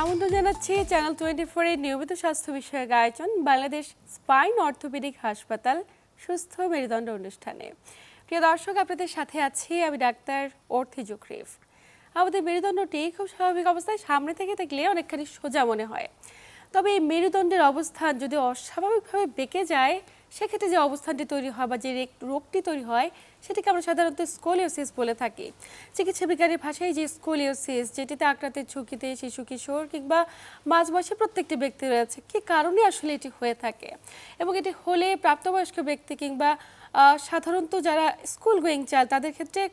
আমন্ত্রণ জানাচ্ছি চ্যানেল 24 এর নিয়মিত স্বাস্থ্য বিষয়ক আয়োজন বাংলাদেশ স্পাইন অর্থোপেডিক হাসপাতাল সুস্থ মেরুদণ্ড অনুষ্ঠানে। প্রিয় দর্শক, আপনাদের সাথে আছি আমি ডাক্তার অর্থি জুকরিফ। আমাদের মেরুদণ্ডটি খুব স্বাভাবিক অবস্থায় সামনে থেকে দেখলে অনেকখানি সোজা মনে হয়, তবে এই মেরুদণ্ডের অবস্থান যদি অস্বাভাবিকভাবে বেঁকে যায় সেক্ষেত্রে যে অবস্থানটি তৈরি হয় বা যে রোগটি তৈরি হয় সেটাকে আমরা সাধারণত স্কোলিওসিস বলে থাকি। চিকিৎসা বিজ্ঞানের ভাষায় যে স্কোলিওসিস, যেটিতে আক্রান্তের ঝুঁকিতে শিশু কিশোর কিংবা মাঝবয়সী প্রত্যেকটি ব্যক্তি রয়েছে, কী কারণে আসলে এটি হয়ে থাকে এবং এটি হলে প্রাপ্তবয়স্ক ব্যক্তি কিংবা সাধারণত যারা স্কুল গোয়িং চাইল্ড তাদের ক্ষেত্রে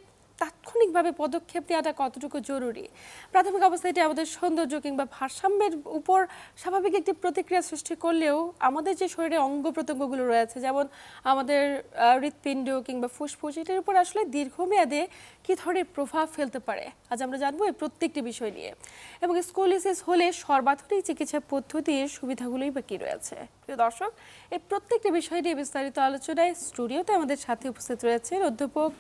তাৎক্ষণিকভাবে পদক্ষেপ নেওয়াটা কতটুকু জরুরি। প্রাথমিক অবস্থায় এটি আমাদের সৌন্দর্য কিংবা ভারসাম্যের উপর স্বাভাবিক একটি প্রতিক্রিয়া সৃষ্টি করলেও আমাদের যে শরীরে অঙ্গ প্রত্যঙ্গগুলো রয়েছে, যেমন আমাদের হৃৎপিণ্ড কিংবা ফুসফুস, এটার উপর আসলে দীর্ঘমেয়াদে কী ধরনের প্রভাব ফেলতে পারে আজ আমরা জানবো এই প্রত্যেকটি বিষয় নিয়ে। এবং স্কোলিওসিস হলে সর্বাধুনিক চিকিৎসা পদ্ধতির সুবিধাগুলোই বা কী রয়েছে। প্রিয় দর্শক, এই প্রত্যেকটি বিষয় নিয়ে বিস্তারিত আলোচনায় স্টুডিওতে আমাদের সাথে উপস্থিত রয়েছেন অধ্যাপক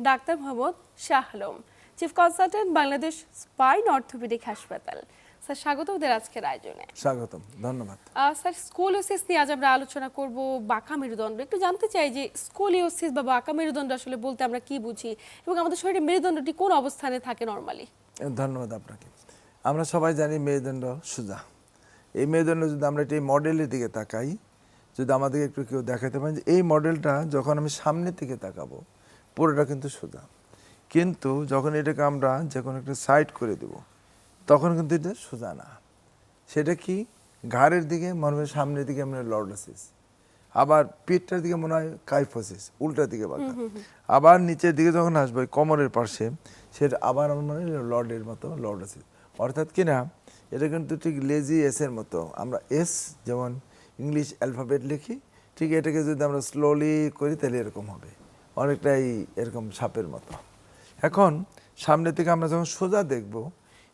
doctor Mohammad Shah Alam, chief consultant Bangladesh spine orthopaedic হাসপাতাল। স্যার, স্বাগত ওদের আজকের আয়োজনে। স্বাগতম, ধন্যবাদ। স্যার, স্কোলিওসিস নিয়ে আজ আমরা আলোচনা করব। বাঁকা মেরুদণ্ড, একটু জানতে চাই যে স্কোলিওসিস বা বাঁকা মেরুদণ্ড আসলে বলতে আমরা কি বুঝি এবং আমাদের শরীরে মেরুদণ্ডটি কোন অবস্থানে থাকে নরমালি? ধন্যবাদ আপনাকে। আমরা সবাই জানি মেরুদণ্ড সোজা। এই মেরুদণ্ড যদি আমরা এই মডেলের দিকে তাকাই, যদি আমাদেরকে একটু কেউ দেখাতে পারেন যে এই মডেলটা যখন আমি সামনের দিকে তাকাবো পুরোটা কিন্তু সোজা, কিন্তু যখন এটাকে আমরা যে কোনো একটা সাইড করে দেব তখন কিন্তু এটা সোজা না। সেটা কি, ঘাড়ের দিকে মনে হয় সামনের দিকে আমরা লর্ডোসিস, আবার পিঠটার দিকে মনে হয় কাইফোসিস, উল্টা দিকে বাঁকা। আবার নিচের দিকে যখন আসবো কোমরের পাশে সেটা আবার আমার মনে হয় লর্ডের মতো লর্ডোসিস। অর্থাৎ কিনা এটা কিন্তু ঠিক লেজি এসের মতো, আমরা এস যেমন ইংলিশ অ্যালফাবেট লিখি, ঠিক এটাকে যদি আমরা স্লোলি করি তাহলে এরকম হবে, অনেকটাই এরকম সাপের মতো। এখন সামনে থেকে আমরা যখন সোজা দেখব,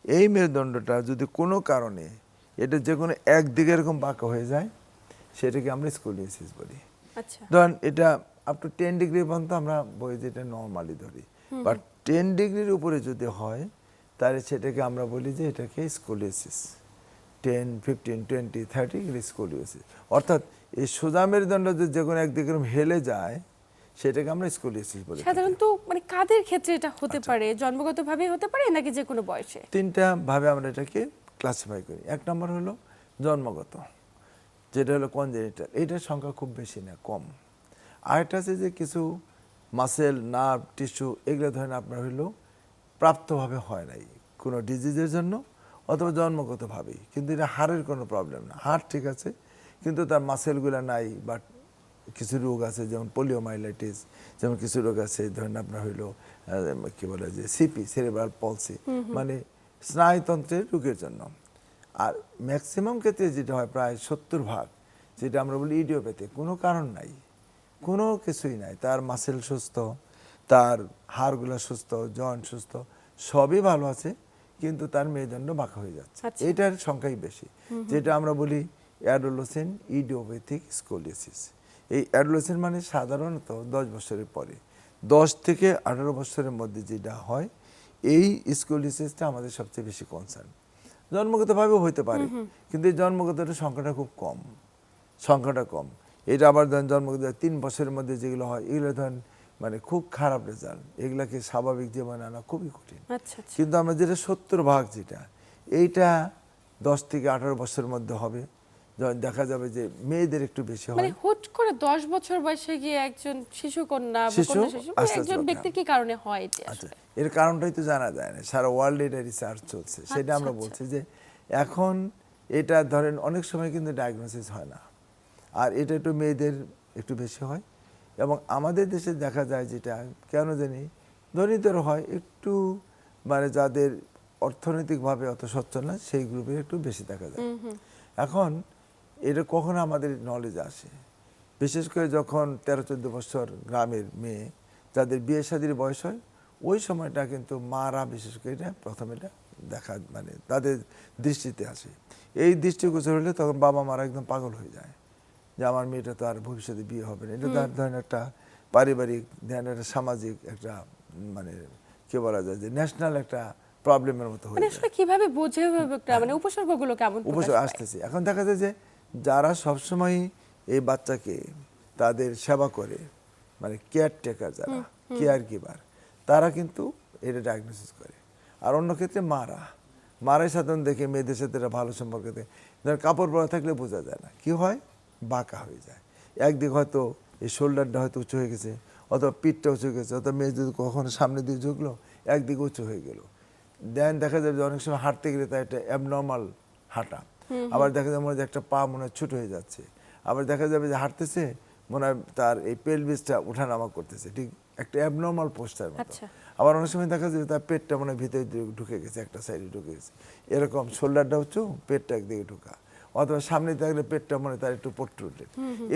এই মেরুদণ্ডটা যদি কোনো কারণে এটা যে কোনো একদিকে এরকম বাঁকা হয়ে যায় সেটাকে আমরা স্কোলিওসিস বলি। আচ্ছা, ধরুন এটা আপ টু 10 ডিগ্রি পর্যন্ত আমরা বই যেটা নর্মালি ধরি, বাট 10 ডিগ্রির উপরে যদি হয় তাহলে সেটাকে আমরা বলি যে এটাকে স্কোলিওসিস। 10, 15, 20, 30 degree scoliosis. অর্থাৎ এই সোজা মেরুদণ্ড যে কোনো একদিকে হেলে যায় সেটাকে আমরা স্কোলিওসিস বলি। সাধারণত মানে কাদের ক্ষেত্রে এটা হতে পারে? জন্মগতভাবে হতে পারে নাকি যে কোনো বয়সে? তিনটা ভাবে আমরা এটাকে ক্লাসিফাই করি। এক নম্বর হলো জন্মগত, যেটা হলো কনজেনিটাল, এটার সংখ্যা খুব বেশি না, কম। আরেকটা আছে যে কিছু মাসেল, নার্ভ, টিস্যু এগুলো ধরেন আপনার হইলো প্রাপ্তভাবে হয় নাই কোনো ডিজিজের জন্য অথবা জন্মগতভাবেই, কিন্তু এটা হাড়ের কোনো প্রবলেম না, হাড় ঠিক আছে কিন্তু তার মাসেলগুলো নাই। বাট কিছু রোগ আছে যেমন পোলিওমাইলাইটিস, যেমন কিছু রোগ আছে ধরেন আপনার হইলো কি বলে যে সিপি, সেরেব্রাল পলসি, মানে স্নায়ুতন্ত্রের রোগের জন্য। আর ম্যাক্সিমাম ক্ষেত্রে যেটা হয় প্রায় 70%, যেটা আমরা বলি ইডিওপ্যাথি, কোনো কারণ নাই, কোনো কিছুই নাই, তার মাসেল সুস্থ, তার হাড়গুলো সুস্থ, জয়েন্ট সুস্থ, সবই ভালো আছে, কিন্তু তার মেরুদণ্ড বাঁকা হয়ে যাচ্ছে। এটার সংখ্যাই বেশি, যেটা আমরা বলি অ্যাডোলেসেন্ট ইডিওপ্যাথিক স্কোলিওসিস। এই অ্যাডোলেসেন্ট মানে সাধারণত 10 বছরের পরে, 10 থেকে 18 বছরের মধ্যে যেটা হয়, এই স্কোলিওসিসটা আমাদের সবচেয়ে বেশি কনসার্ন। জন্মগতভাবেও হইতে পারে, কিন্তু এই জন্মগতটার সংখ্যাটা খুব কম, সংখ্যাটা কম। এটা আবার ধরেন জন্মগত 3 বছরের মধ্যে যেগুলো হয় এগুলো ধরেন মানে খুব খারাপ রেজাল্ট, এগুলাকে স্বাভাবিক জীবনে আনা খুবই কঠিন। কিন্তু আমরা যেটা 70% যেটা এইটা 10 থেকে 18 বছরের মধ্যে হবে, দেখা যাবে যে মেয়েদের একটু বেশি হয়। মানে হুট করে 10 বছর বয়সে গিয়ে একজন শিশু কন্যা বা কন্যা শিশু একজন ব্যক্তির কি কারণে হয় এটা? আচ্ছা, এর কারণটাই তো জানা যায় না, সারা ওয়ার্ল্ডে এটা রিসার্চ চলছে, সেটা আমরা বলছি যে এখন এটা ধরেন অনেক সময় কিন্তু ডায়াগনোসিস হয় না, আর এটা একটু মেয়েদের একটু বেশি হয়। এবং আমাদের দেশে দেখা যায় যেটা কেন জানি ধনীদের হয় একটু, মানে যাদের অর্থনৈতিকভাবে অত সচ্ছল না সেই গ্রুপে একটু বেশি দেখা যায়। এখন এটা কখন আমাদের নলেজে আসে, বিশেষ করে যখন 13-14 বছর গ্রামের মেয়ে যাদের বিয়ে শাদীর বয়স হয়, ওই সময়টা কিন্তু মারা বিশেষ করে এটা প্রথমে এটা দেখা মানে তাদের দৃষ্টিতে আসে। এই দৃষ্টিগোচর হলে তখন বাবা মারা একদম পাগল হয়ে যায় যে আমার মেয়েটা তো আর ভবিষ্যতে বিয়ে হবে না। এটা তার ধরেন একটা পারিবারিক ধ্যান, একটা সামাজিক একটা মানে কি বলা যায় যে ন্যাশনাল একটা প্রবলেমের মতো হয়ে মানে যায়। আসলে কিভাবে বোঝে অভিভাবকরা মানে উপসর্গগুলো কেমন প্রকাশ উপসর্গ পায়? আসতেছে। এখন দেখা যায় যে যারা সবসময় এই বাচ্চাকে তাদের সেবা করে, মানে কেয়ারটেকার যারা, কেয়ার গিভার, তারা কিন্তু এটা ডায়াগনোসিস করে। আর অন্য ক্ষেত্রে মারাই সাধারণ দেখে মেয়েদের সাথে একটা ভালো সম্পর্ক থাকে, ধর কাপড় পরা থাকলে বোঝা যায় না, কি হয়, বাঁকা হয়ে যায়। একদিক হয়তো এই শোল্ডারটা হয়তো উঁচু হয়ে গেছে, অথবা পিঠটা উঁচু হয়ে গেছে, অথবা মেয়ে যদি কখনো সামনে দিয়ে ঝুঁকলো একদিকে উঁচু হয়ে গেল। দেন দেখা যাবে যে অনেক সময় হাঁটতে গেলে তার একটা অ্যাবনর্মাল হাঁটা, আবার দেখা যাবে মনে হয় যে একটা পা মনে হয় ছোট হয়ে যাচ্ছে, আবার দেখা যাবে যে হাঁটতেছে মনে হয় তার এই পেলভিসটা ওঠানামা করতেছে, ঠিক একটা অ্যাবনর্মাল পোস্টার মতো। আচ্ছা। আবার অনেক সময় দেখা যাবে তার পেটটা মনে হয় ভিতরে ঢুকে গেছে, একটা সাইডে ঢুকে গেছে, এরকম শোল্ডারটা উঁচু, পেটটা একদিকে ঢোকা, অথবা সামনে থাকলে পেটটা মনে হয় তার একটু প্রোট্রুডেড।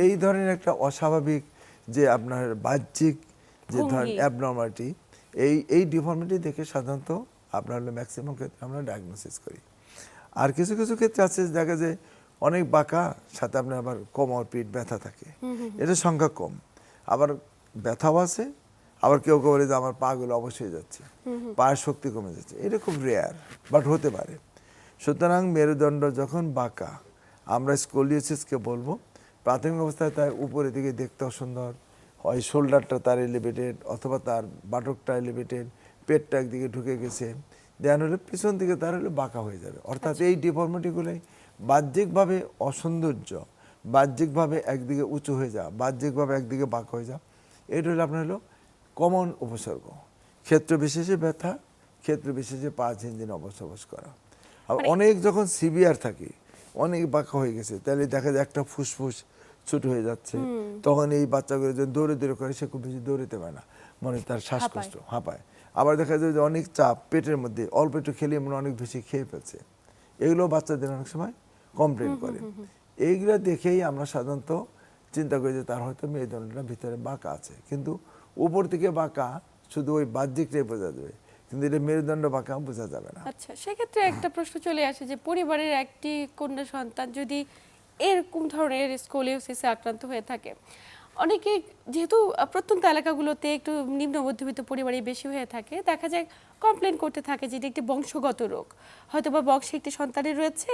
এই ধরনের একটা অস্বাভাবিক যে আপনার বাহ্যিক যে ধরেন ভঙ্গি। অ্যাবনর্মালিটি, এই ডিফর্মিটি দেখে সাধারণত আপনার হলো ম্যাক্সিমাম ক্ষেত্রে আমরা ডায়াগনোসিস করি। আর কিছু কিছু ক্ষেত্রে আছে দেখা যায় অনেক বাঁকা, সাথে আপনার আবার কোমর পিঠ ব্যথা থাকে, এটা সংখ্যা কম। আবার ব্যথাও আছে, আবার কেউ কেউ বলে যে আমার পাগুলো অবশ্যই যাচ্ছে, পায়ের শক্তি কমে যাচ্ছে, এটা খুব রেয়ার, বাট হতে পারে। সুতরাং মেরুদণ্ড যখন বাঁকা, আমরা স্কোলিওসিসকে বলবো প্রাথমিক অবস্থায় তার উপরের দিকে দেখতে অসুন্দর হয়, শোল্ডারটা তার এলিভেটেড, অথবা তার বাটকটা এলিভেটেড, পেটটা একদিকে ঢুকে গেছে, দেন হলে পিছন দিকে তার হলে বাঁকা হয়ে যাবে। অর্থাৎ এই ডিফর্মিটিগুলোই বাহ্যিকভাবে অসৌন্দর্য, বাহ্যিকভাবে একদিকে উঁচু হয়ে যাওয়া, বাহ্যিকভাবে একদিকে বাঁকা হয়ে যাওয়া, এটা হলো আপনার হলো কমন উপসর্গ। ক্ষেত্র বিশেষে ব্যথা, ক্ষেত্র বিশেষে পা ঝিনঝিনে অবশ করা। আর অনেক যখন সিভিয়ার থাকে, অনেক বাঁকা হয়ে গেছে, তাহলে দেখা যায় একটা ফুসফুস ছোট হয়ে যাচ্ছে, তখন এই বাচ্চাগুলো যখন দৌড়ে দৌড়ে করে সে খুব বেশি দৌড়াতে পারে না, মনে হয় তার শ্বাসকষ্ট, হাঁপায়। আবার দেখা যায় যে অনেক চাপ পেটের মধ্যে, অল্প একটু খেলে মনে অনেক বেশি খেয়ে ফেলছে, এগুলো বাচ্চাদের অনেক সময় কমপ্লেন করে। এইগুলো দেখেই আমরা সাধারণত চিন্তা করি যে তার হয়তো মেরুদণ্ডটা ভিতরে বাঁকা আছে, কিন্তু উপর থেকে বাঁকা শুধু ওই বাহ্যিকটাই বোঝা যাবে, কিন্তু এটা মেরুদণ্ড বাঁকা বোঝা যাবে না। আচ্ছা, সেক্ষেত্রে একটা প্রশ্ন চলে আসে যে পরিবারের একটি কন্যা সন্তান যদি এরকম ধরনের স্কোলিওসিসে আক্রান্ত হয়ে থাকে, অনেকে যেহেতু প্রত্যন্ত এলাকাগুলোতে একটু নিম্ন মধ্যবিত্ত পরিবারে বেশি হয়ে থাকে, দেখা যায় কমপ্লেন করতে থাকে যে এটি একটি বংশগত রোগ, হয়তো বা বংশে একটি সন্তানের রয়েছে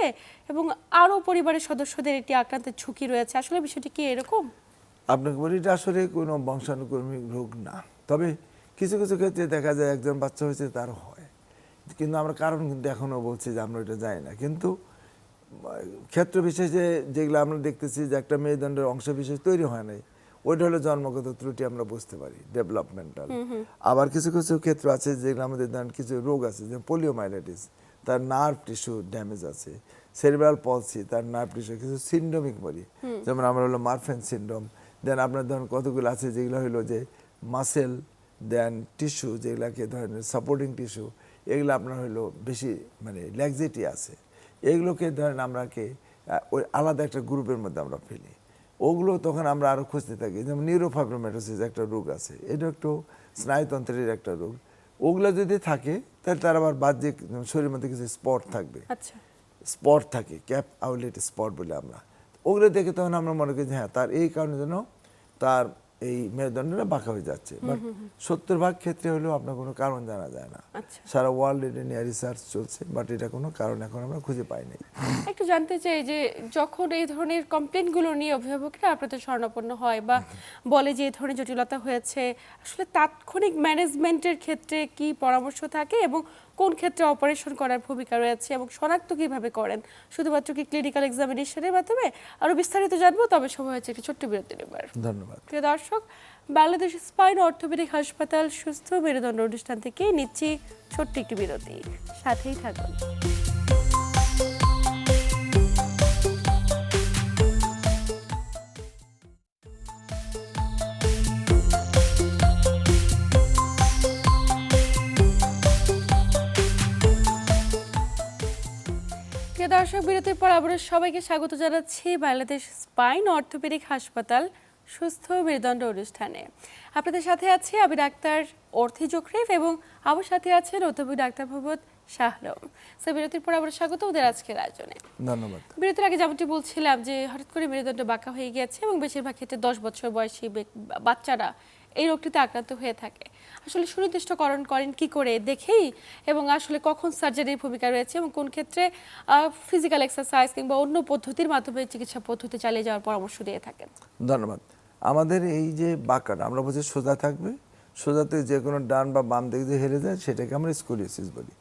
এবং আরও পরিবারের সদস্যদের একটি আক্রান্তের ঝুঁকি রয়েছে। আসলে বিষয়টি কি এরকম? আপনাকে বলি এটা আসলে কোনো বংশানুক্রমিক রোগ না, তবে কিছু কিছু ক্ষেত্রে দেখা যায় একজন বাচ্চা হয়েছে তার হয়, কিন্তু আমরা কারণ কিন্তু এখনো বলছি যে আমরা এটা জানি না। কিন্তু ক্ষেত্র বিশেষে যেগুলো আমরা দেখতেছি যে একটা মেরুদণ্ডের অংশ বিশেষ তৈরি হয় নাই, ওইটা হলো জন্মগত ত্রুটি, আমরা বুঝতে পারি ডেভেলপমেন্টাল। আবার কিছু কিছু ক্ষেত্র আছে যেগুলো আমাদের ধরেন কিছু রোগ আছে, যেমন পোলিওমাইলাইটিস, তার নার্ভ টিস্যু ড্যামেজ আছে, সেরিব্রাল পলসি, তার নার্ভ টিস্যু কিছু সিন্ড্রোমিক বলি, যেমন আমরা হলো মারফেন সিন্ড্রোম। দেন আপনার ধরেন কতগুলো আছে যেগুলো হলো যে মাসেল, দেন টিস্যু যেগুলাকে ধরেন সাপোর্টিং টিস্যু, এগুলো আপনার হলো বেশি মানে ল্যাক্সিটি আছে, এগুলোকে ধরেন আমরাকে ওই আলাদা একটা গ্রুপের মধ্যে আমরা ফেলি। ওগুলো তখন আমরা আরও খুঁজতে থাকি, যেমন নিউরোফাইব্রোমাটোসিস একটা রোগ আছে, এটা একটু স্নায়ুতন্ত্রের একটা রোগ। ওগুলো যদি থাকে তাহলে তার আবার বাহ্যিক শরীরের মধ্যে কিছু স্পট থাকবে, আচ্ছা, স্পট থাকে, ক্যাপ আউটলেট স্পট বলে আমরা, ওগুলো দেখে তখন আমরা মনে করি যে হ্যাঁ তার এই কারণে যেন তার এই মেরুদণ্ডটা বাঁকা হয়ে যাচ্ছে। বাট 70% ক্ষেত্রে হলেও আপনার কোনো কারণ জানা যায় না। আচ্ছা। সারা ওয়ার্ল্ড এটা নিয়ে রিসার্চ চলছে, বাট এটা কোনো কারণ এখন আমরা খুঁজে পাইনি। একটু জানতে চাই যে যখন এই ধরনের কমপ্লেনগুলো নিয়ে অভিভাবকরা আপনাদের শরণাপন্ন হয় বা বলে যে এই ধরনের জটিলতা হয়েছে, আসলে তাৎক্ষণিক ম্যানেজমেন্টের ক্ষেত্রে কি পরামর্শ থাকে এবং কোন ক্ষেত্রে অপারেশন করার ভূমিকা রয়েছে এবং শনাক্ত কিভাবে করেন? শুধুমাত্র কি ক্লিনিক্যাল এক্সামিনেশনের মাধ্যমে? আরও বিস্তারিত জানবো, তবে সময় হচ্ছে একটি ছোট্ট বিরতি নেবার। ধন্যবাদ। প্রিয় দর্শক, বাংলাদেশ স্পাইন অর্থোপেডিক হাসপাতাল সুস্থ মেরুদণ্ড অনুষ্ঠান থেকে নিচ্ছি ছোট্ট একটি বিরতি, সাথেই থাকুন। প্রিয় দর্শক, বিরতির পর আবারও সবাইকে স্বাগত জানাচ্ছি বাংলাদেশ স্পাইন অর্থোপেডিক হাসপাতাল সুস্থ মেরুদণ্ড অনুষ্ঠানে। আপনাদের সাথে আছি আমি ডাক্তার অর্থি জোকরিফ এবং আমার সাথে আছেন অধ্যাপক ডাক্তার মোহাম্মদ শাহ আলম। বিরতির পর আবার স্বাগত ওদের আজকের আয়োজনে। ধন্যবাদ। বিরতির আগে যেমনটি বলছিলাম যে হঠাৎ করে মেরুদণ্ড বাঁকা হয়ে গেছে এবং বেশিরভাগ ক্ষেত্রে 10 বছর বয়সী বাচ্চারা এই রোগটিতে আক্রান্ত হয়ে থাকে। আসলে সুনির্দিষ্টকরণ করেন কি করে দেখেই, এবং আসলে কখন সার্জারির ভূমিকা রয়েছে এবং কোন ক্ষেত্রে ফিজিক্যাল এক্সারসাইজ কিংবা অন্য পদ্ধতির মাধ্যমে চিকিৎসা পদ্ধতি চালিয়ে যাওয়ার পরামর্শ দিয়ে থাকেন? ধন্যবাদ। আমাদের এই যে বাঁকাটা আমরা বলছি সোজা থাকবে, সোজাতে যে কোনো ডান বা বাম দিকে যে হেরে যায় সেটাকে আমরা স্কোলিওসিস বলি।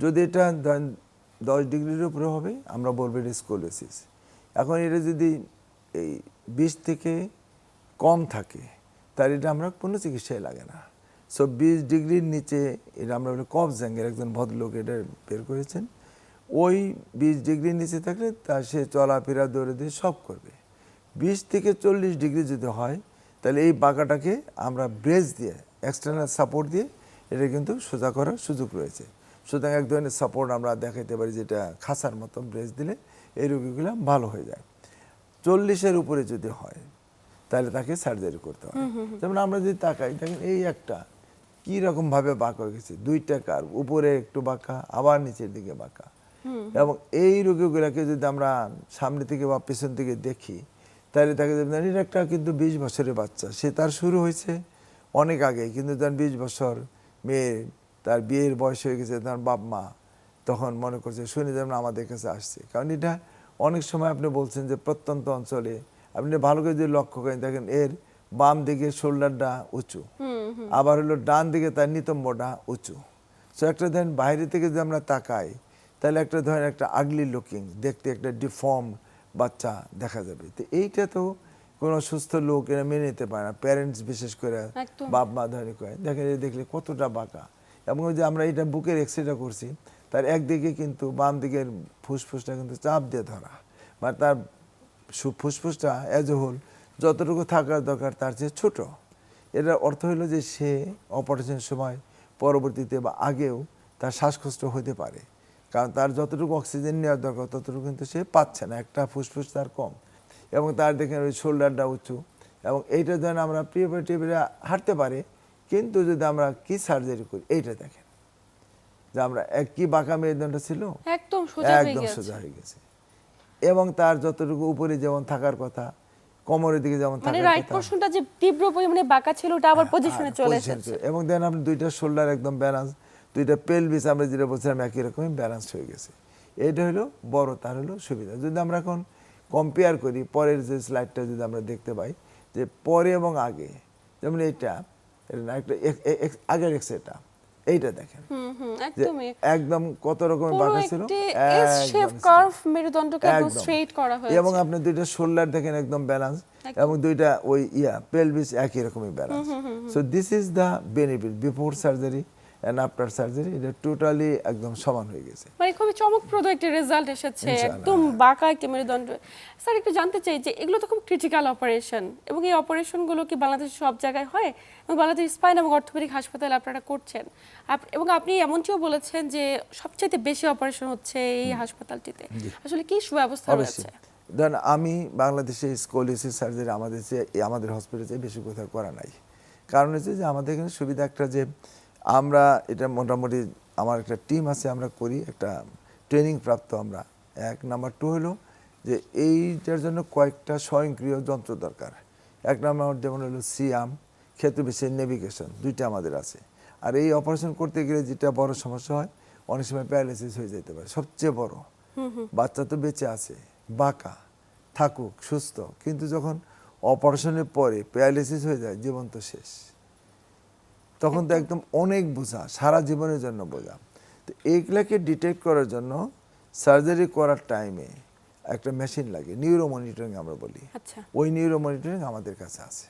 যদি এটা 10 ডিগ্রির উপরে হবে আমরা বলবো এটা স্কোলিওসিস। এখন এটা যদি এই 20 থেকে কম থাকে তাহলে এটা আমরা কোনো চিকিৎসায় লাগে না। সো 20 ডিগ্রির নিচে এটা আমরা বলি কফ-জ্যাঙ্গের একজন ভদ্রলোক এটা বের করেছেন। ওই 20 ডিগ্রির নিচে থাকলে তা সে চলাফেরা দৌড়ে দিয়ে সব করবে। 20 থেকে 40 ডিগ্রি যদি হয় তাহলে এই বাঁকাটাকে আমরা ব্রেস দিয়ে এক্সটার্নাল সাপোর্ট দিয়ে এটা কিন্তু সোজা করার সুযোগ রয়েছে। সুতরাং এক ধরনের সাপোর্ট আমরা দেখাইতে পারি যেটা খাসার মতো ব্রেস দিলে এই রোগীগুলো ভালো হয়ে যায়। 40-এর উপরে যদি হয় তাহলে তাকে সার্জারি করতে হয়। যেমন আমরা যদি তাকাই দেখেন এই একটা কি রকম ভাবে বাঁকা হয়ে গেছে, দুইটা কার উপরে একটু বাঁকা আবার নিচের দিকে বাঁকা। এবং এই রোগীগুলোকে যদি আমরা সামনে থেকে বা পেছন থেকে দেখি তাহলে তাকে এটা একটা কিন্তু 20 বছরের বাচ্চা, সে তার শুরু হয়েছে অনেক আগে, কিন্তু যখন 20 বছর মেয়ে তার বিয়ের বয়স হয়ে গেছে, তার বাপ মা তখন মনে করছে শুনে যেমন আমাদের কাছে আসছে। কারণ এটা অনেক সময় আপনি বলছেন যে প্রত্যন্ত অঞ্চলে আপনি ভালো করে যদি লক্ষ্য করেন দেখেন এর বাম দিকে শোল্ডারটা উঁচু, আবার হলো ডান দিকে তার নিতম্বটা উঁচু। সো একটা ধরেন বাইরে থেকে যদি আমরা তাকাই তাহলে একটা ধরেন একটা আগলি লুকিং দেখতে একটা ডিফর্ম বাচ্চা দেখা যাবে। তো এইটা তো কোনো সুস্থ লোক এরা মেনে নিতে পারে না, প্যারেন্টস বিশেষ করে বাপ মা ধরে কয় দেখেন দেখলে কতটা বাঁকা। এবং ওই যে আমরা এটা বুকের এক্সরেটা করছি তার একদিকে কিন্তু বাম দিকের ফুসফুসটা কিন্তু চাপ দিয়ে ধরা, মানে তার ফুসফুসটা এজ হোল যতটুকু থাকার দরকার তার চেয়ে ছোট। এটার অর্থ হলো যে সে অপারেশনের সময় পরবর্তীতে বা আগেও তার শ্বাসকষ্ট হতে পারে, কারণ তার যতটুকু অক্সিজেন নেওয়ার দরকার ততটুকু কিন্তু সে পাচ্ছে না, একটা ফুসফুস তার কম। এবং তার দেখেন ওই শোল্ডারটা উঁচু, এবং এইটা যেন আমরা প্রিপারেটিভলি হাঁটতে পারে, কিন্তু যদি আমরা কি সার্জারি করি এইটা দেখেন যে আমরা কি বাঁকা মেরুদণ্ডটা ছিল একদম সোজা হয়ে গেছে। এবং তার যতটুকু উপরে যেমন থাকার কথা কোমরের দিকে যেমন মানে থাকার রাইট কথা, পোরশনটা যে তীব্র পরিমাণে বাঁকা ছিল ওটা আবার পজিশনে চলে এসেছে। এবং দেন আপনি দুইটা শোল্ডার একদম ব্যালেন্স, দুইটা পেলভিস আমরা যেটা বলছিলাম একই রকমই ব্যালেন্স হয়ে গেছে। এটা হলো বড় তার হলো সুবিধা। যদি আমরা এখন কম্পেয়ার করি পরের যে স্লাইডটা যদি আমরা দেখতে পাই যে পরে এবং আগে, যেমন এইটা একটা আগের এক্সরেটা এইটা দেখেন একদমই একদম কত রকমের বাঁকা ছিল, এস শেপ কার্ভ মেরুদণ্ডকে একদম স্ট্রেইট করা হয়েছে। এবং আপনি দুইটা শোল্ডার দেখেন একদম ব্যালেন্স, এবং দুইটা ওই পেলভিস একই রকমের balance. So this is the benefit before surgery and after surgery, এটা টোটালি একদম সমান হয়ে গেছে। মানে খুবই চমকপ্রদ একটা রেজাল্ট এসেছে, একদম বাঁকা একটা মেরুদণ্ড। স্যার একটু জানতে চাই যে এগুলো তো খুব ক্রিটিক্যাল অপারেশন, এবং এই অপারেশনগুলো কি বাংলাদেশের সব জায়গায় হয়, এবং বাংলাদেশ স্পাইন এবং অর্থোপেডিক হাসপাতালে আপনারা করছেন, এবং আপনি এমনটিও বলেছেন যে সবচেয়ে বেশি অপারেশন হচ্ছে এই হাসপাতালটিতে, আসলে কি সুব্যবস্থা রয়েছে? ধরেন আমি বাংলাদেশে স্কোলিওসিস সার্জারি আমাদের হসপিটালে বেশি কোথাও করা নাই। কারণ হচ্ছে যে আমাদের এখানে সুবিধা একটা যে আমরা এটা মোটামুটি আমার একটা টিম আছে, আমরা করি একটা ট্রেনিং প্রাপ্ত আমরা। এক নাম্বার 2 হলো যে এইটার জন্য কয়েকটা স্বয়ংক্রিয় যন্ত্র দরকার। এক নাম্বার যেমন হলো সিয়াম, ক্ষেত্রবিশেষ নেভিগেশন, দুইটা আমাদের আছে। আর এই অপারেশন করতে গেলে যেটা বড় সমস্যা হয় অনেক সময় প্যারালাইসিস হয়ে যেতে পারে, সবচেয়ে বড়। বাচ্চা তো বেঁচে আছে, বাঁকা থাকুক সুস্থ, কিন্তু যখন অপারেশনের পরে প্যারালাইসিস হয়ে যায় জীবন তো শেষ। তখন তো একদম অনেক বোঝা, সারা জীবনের জন্য বোঝা। তো এইগুলাকে ডিটেক্ট করার জন্য সার্জারি করার টাইমে একটা মেশিন লাগে, নিউরো মনিটরিং আমরা বলি। ওই নিউরো মনিটরিং আমাদের কাছে আছে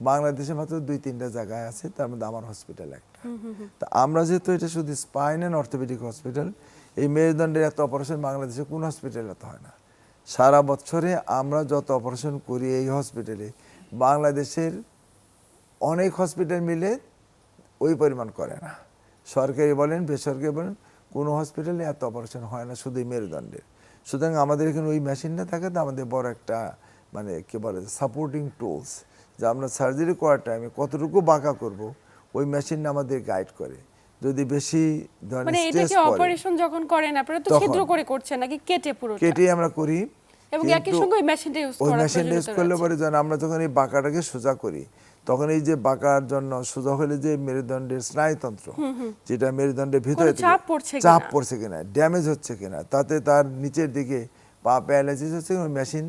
বাংলাদেশে মাত্র 2-3টা জায়গায় আছে, তার মধ্যে আমার হসপিটাল একটা। তো আমরা যেহেতু এটা শুধু স্পাইন অ্যান্ড অর্থোপেডিক হসপিটাল, এই মেরুদণ্ডের এত অপারেশন বাংলাদেশে কোন হসপিটালে এত হয় না। সারা বছরে আমরা যত অপারেশন করি এই হসপিটালে বাংলাদেশের অনেক হসপিটাল মিলে ওই পরিমাণ করে না। সরকারি বলেন বেসরকারি বলেন কোনো হসপিটালে এত অপারেশন হয় না শুধু মেরুদণ্ডের। সুতরাং আমাদের এখানে ওই মেশিনটা থাকে, তো আমাদের বড় একটা মানে কি বলে সাপোর্টিং টুলস, যে আমরা সার্জারি করার টাইমে কতটুকু বাঁকা করব ওই মেশিনটা আমাদের গাইড করে। যদি বেশি মানে এটা কি অপারেশন যখন করেন আপনারা তো ছিদ্র করে করছেন নাকি কেটে পুরো? কেটে আমরা করি, এবং একই সঙ্গে ওই মেশিনটা ইউজ করা, ওই মেশিনটা ইউজ করলে পরে আমরা যখন এই বাঁকাটাকে সোজা করি তখন এই যে বাঁকার জন্য সোজা হলে যে মেরুদণ্ডের স্নায়ুতন্ত্র, যেটা মেরুদণ্ডের ভিতরে কোনো চাপ পড়ছে কিনা? চাপ পড়ছে কিনা, ড্যামেজ হচ্ছে কিনা, তাতে তার নিচের দিকে পা প্যারালাইসিস হচ্ছে, ওই মেশিন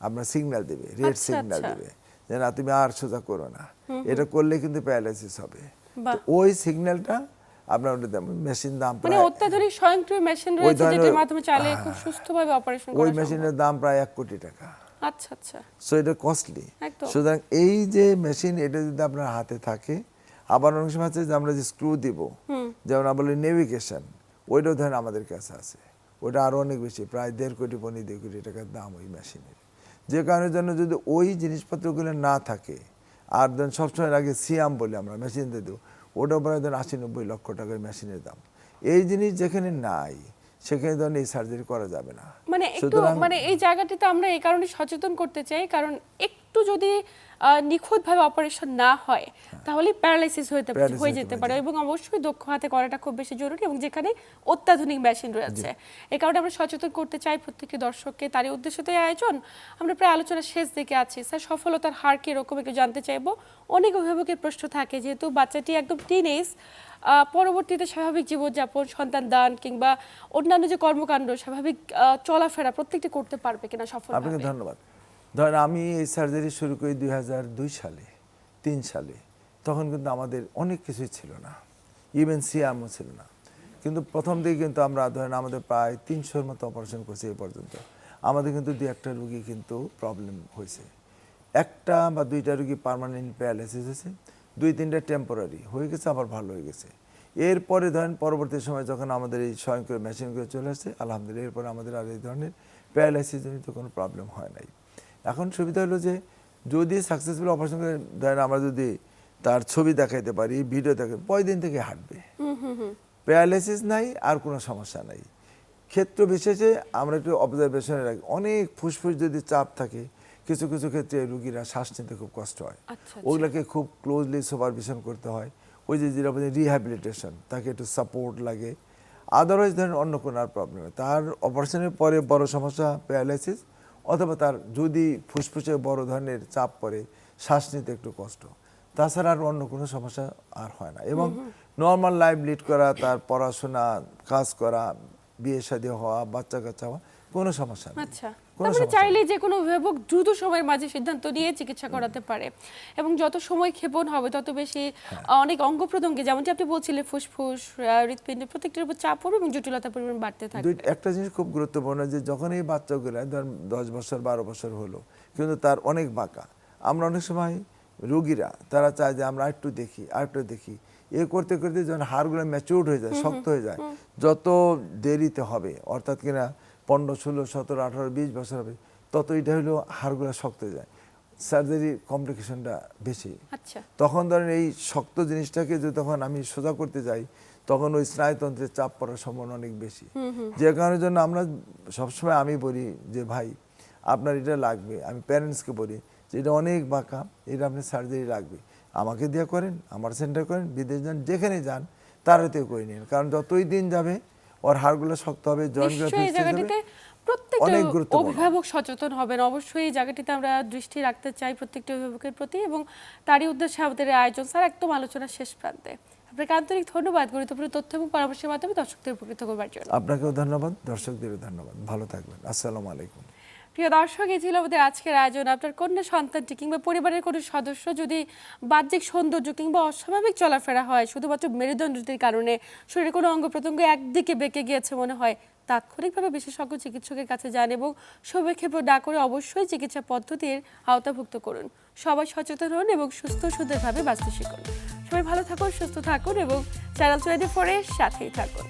আপনার সিগন্যাল দেবে, রেড আচ্ছা, সিগন্যাল আচ্ছা। দেবে যে না তুমি আর সোজা করো না, এটা করলে কিন্তু প্যারালাইসিস হবে। বাহ। তো ওই সিগন্যালটা আপনার ওটা মেশিন দাম মানে প্রায় অত্যাধুনিক স্বয়ংক্রিয় মেশিন ওই রয়েছে ধরনের- যেটার মাধ্যমে চাইলে খুব সুস্থভাবে অপারেশন করা ওই সম্ভব। মেশিনের দাম প্রায় 1 কোটি টাকা। আচ্ছা আচ্ছা, সো এটা কস্টলি। একদম। সুতরাং এই যে মেশিন, এটা যদি আপনার হাতে থাকে, আবার অনেক সময় আছে যে আমরা যে স্ক্রু দিব, যেমন আমরা বলি নেভিগেশন, ওইটাও ধরেন আমাদের কাছে আছে, ওটা আরো অনেক বেশি, প্রায় 1.5 কোটি 2 কোটি টাকার দাম ওই মেশিনের। যে কারণের জন্য যদি ওই জিনিসপত্রগুলো না থাকে, আর ধরেন সবসময় আগে সিয়াম বলে আমরা মেশিন দিয়ে দেবো, ওটাও প্রায় ধরেন 80-90 লক্ষ টাকার মেশিনের দাম। এই জিনিস যেখানে নাই সেখানে ধরেন এই সার্জারি করা যাবে না। মানে একটু সুতরাং- মানে এই জায়গাটিতে আমরা এই কারণে সচেতন করতে চাই, কারণ একটু যদি নিখুঁতভাবে অপারেশন না হয় তাহলে প্যারালাইসিস হয়ে Paralysis যেতে হতে পারে, এবং অবশ্যই দক্ষ হাতে করাটা খুব বেশি জরুরি, এবং যেখানে অত্যাধুনিক মেশিন রয়েছে। এই কারণে আমরা সচেতন করতে চাই প্রত্যেকটি দর্শককে। তারই উদ্দেশ্যে আয়োজন। আমরা প্রায় আলোচনার শেষ দিকে আছি। স্যার, সফলতার হার কিরকম একটু জানতে চাইবো। অনেক অভিভাবকের প্রশ্ন থাকে, যেহেতু বাচ্চাটি একদম টিনেজ, পরবর্তীতে স্বাভাবিক জীবনযাপন, সন্তান দান কিংবা অন্যান্য যে কর্মকাণ্ড, স্বাভাবিক চলাফেরা প্রত্যেকটি করতে পারবে কিনা আপনাকে সফলভাবে? ধন্যবাদ। ধরেন আমি এই সার্জারি শুরু করি 2002 সালে, 3 সালে। তখন কিন্তু আমাদের অনেক কিছুই ছিল না, ইভেন সিয়ামও ছিল না। কিন্তু প্রথম দিকে কিন্তু আমরা ধরেন আমাদের প্রায় 300-র মতো অপারেশন করছি এই পর্যন্ত। আমাদের কিন্তু 2-1টা রুগী কিন্তু প্রবলেম হয়েছে, 1টা বা 2টা রুগী পার্মানেন্ট প্যারালাইসিস হয়েছে, 2-3টা টেম্পোরারি হয়ে গেছে, আবার ভালো হয়ে গেছে। এরপরে ধরেন পরবর্তী সময় যখন আমাদের এই স্বয়ংক্রিয় মেশিনগুলো চলে আসছে, আলহামদুলিল্লাহ এরপরে আমাদের আর এই ধরনের প্যারালাইসিস জনিত কোনো প্রবলেম হয় নাই। এখন সুবিধা হলো যে যদি সাকসেসফুল অপারেশন করে ধরেন আমরা যদি তার ছবি দেখাইতে পারি, ভিডিও দেখাই, পরের দিন থেকে হাঁটবে, প্যারালাইসিস নাই, আর কোনো সমস্যা নাই। ক্ষেত্র বিশেষে আমরা একটু অবজারভেশনে রাখি, অনেক ফুসফুস যদি চাপ থাকে, কিছু কিছু ক্ষেত্রে রুগীরা শ্বাস নিতে খুব কষ্ট হয়, আচ্ছা, ওগুলোকে খুব ক্লোজলি সুপারভিশন করতে হয়। ওই যে যেটা বলছে রিহ্যাবিলিটেশন, তাকে একটু সাপোর্ট লাগে। আদারওয়াইজ ধরেন অন্য কোনো আর প্রবলেম নেই। তার অপারেশনের পরে বড় সমস্যা প্যারালাইসিস, অথবা তার যদি ফুসফুসে বড় ধরনের চাপ পড়ে, শ্বাস নিতে একটু কষ্ট, তাছাড়া আর অন্য কোনো সমস্যা আর হয় না। এবং নর্মাল লাইফ লিড করা, তার পড়াশোনা, কাজ করা, বিয়ে শাদী হওয়া, বাচ্চা কাচ্চা হওয়া, কোনো সমস্যা নেই। আচ্ছা, কোনো তারপরে সমস্যা চাইলে যে কোনো অভিভাবক দ্রুত সময়ের মাঝে সিদ্ধান্ত নিয়ে চিকিৎসা করাতে পারে, এবং যত সময় ক্ষেপণ হবে তত বেশি অনেক অঙ্গ প্রত্যঙ্গে, যেমনটি আপনি বলছিলেন, ফুসফুস, হৃৎপিণ্ড, প্রত্যেকটির উপর চাপ পড়বে এবং জটিলতার পরিমাণ বাড়তে থাকবে। একটা জিনিস খুব গুরুত্বপূর্ণ, যে যখন এই বাচ্চাগুলো ধর 10 বছর 12 বছর হলো, কিন্তু তার অনেক বাঁকা, আমরা অনেক সময় রোগীরা তারা চায় যে আমরা একটু দেখি, এ করতে করতে যখন হাড়গুলো ম্যাচিউরড হয়ে যায়, শক্ত হয়ে যায়, যত দেরিতে হবে, অর্থাৎ কিনা 15, 16, 17, 18, 20 বছর হবে, তত এটা হলো হাড়গুলো শক্ত হয়ে যায়, সার্জারির কমপ্লিকেশনটা বেশি। আচ্ছা, তখন ধরেন এই শক্ত জিনিসটাকে যদি তখন আমি সোজা করতে যাই, তখন ওই স্নায়ুতন্ত্রের চাপ পড়ার সম্ভাবনা অনেক বেশি। যে কারণের জন্য আমরা সবসময় আমি বলি যে ভাই আপনার এটা লাগবে, আমি প্যারেন্টসকে বলি যে এটা অনেক বাঁকা, এটা আপনি সার্জারি লাগবে, আমাকে দিয়ে করেন, আমার সেন্টার করেন, বিদেশ যান, যেখানে যান তারাতেও করে নিন, কারণ যতই দিন যাবে ওর হাড়গুলো শক্ত হবে, জয়েন্টগুলো নিশ্চয়ই এই জায়গাটিতে প্রত্যেকটা অনেক গুরুত্বপূর্ণ। অভিভাবক সচেতন হবেন। অবশ্যই এই জায়গাটিতে আমরা দৃষ্টি রাখতে চাই প্রত্যেকটা অভিভাবকের প্রতি, এবং তারই উদ্দেশ্যে আমাদের এই আয়োজন। স্যার, একদম আলোচনার শেষ প্রান্তে আপনাকে আন্তরিক ধন্যবাদ গুরুত্বপূর্ণ তথ্য এবং পরামর্শের মাধ্যমে দর্শকদের উপকৃত করবার জন্য। আপনাকেও ধন্যবাদ, দর্শকদেরও ধন্যবাদ, ভালো থাকবেন, আসসালামু আলাইকুম। প্রিয় দর্শক, এই ছিল আমাদের আজকের আয়োজন। আপনার কন্যা সন্তানটি কিংবা পরিবারের কোনো সদস্য যদি বাহ্যিক সৌন্দর্য কিংবা অস্বাভাবিক চলাফেরা হয়, শুধুমাত্র মেরুদণ্ডটির কারণে শরীরের কোনো অঙ্গ প্রত্যঙ্গ একদিকে বেঁকে গিয়েছে মনে হয়, তাৎক্ষণিকভাবে বিশেষজ্ঞ চিকিৎসকের কাছে যান এবং সমীক্ষেপ না করে অবশ্যই চিকিৎসা পদ্ধতির আওতাভুক্ত করুন। সবাই সচেতন হন এবং সুস্থ সুন্দরভাবে বাঁচতে শিখুন। সবাই ভালো থাকুন, সুস্থ থাকুন এবং চ্যানেল 24 এর সাথেই থাকুন।